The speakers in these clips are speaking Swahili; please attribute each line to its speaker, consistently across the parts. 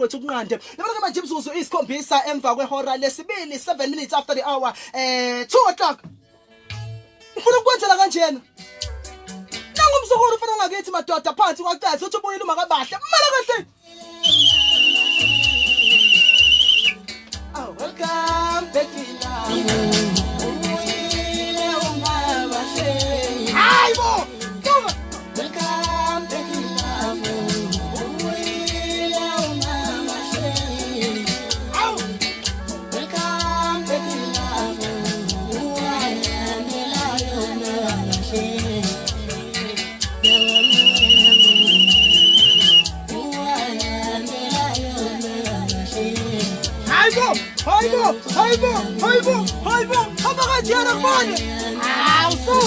Speaker 1: wethu kunqande yabona manje imzuzu isikhombisa emva kwehora lesibili 7 minutes after the hour 2 o'clock ufuna ukwenzela kanjena nangumzukulu ufuna ungakithi madoda phansi kwacaza uthi ubuyile uma kabahle mala kahle oh welcome back in love Aibo welcome back in love Haibo, apakathi yana kubona. Awuso.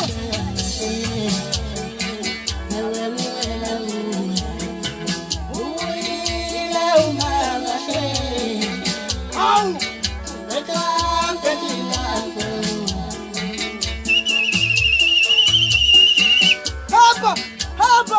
Speaker 1: Haba.